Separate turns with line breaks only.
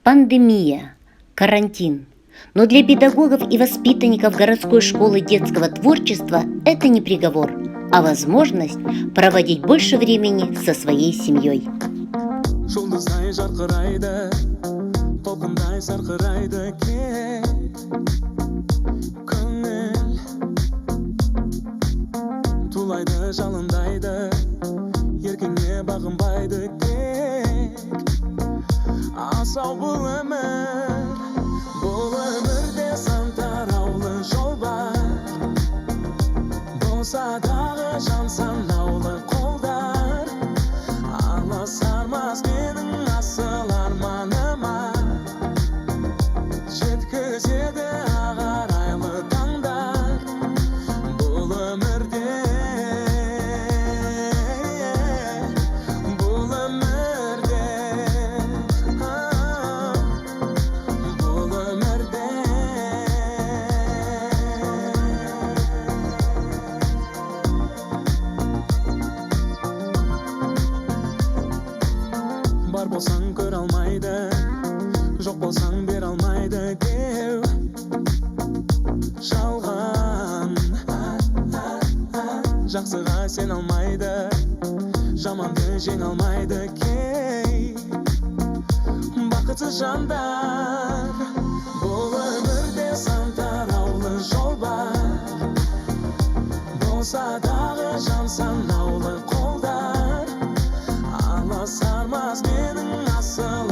Пандемия, карантин. Но для педагогов и воспитанников городской школы детского творчества это не приговор, а возможность проводить больше времени со своей семьей.
Жұлдыздай жарқырайды, толқындай сарқырайды кек көңіл. Тулайды, жалындайды, еркіңе бағынбайды тек. Асау бұл өмірде сан тараулы жол бар. Болса дағы жан санаулы қолдар. Алысармас менің асыл арманыма, жеткізеді ағарайлы таңдар. Бұл өмірде бар болсаң көр алмайды, жоқ болсаң бер алмайды деу жалған. Жақсыға сен алмайды, жаманды жең алмайды кей бақытсыз жандар. Бұл өмірде сан тараулы жол бар. Болса дағы жан санаулы қолдар. Алысармас менің асыл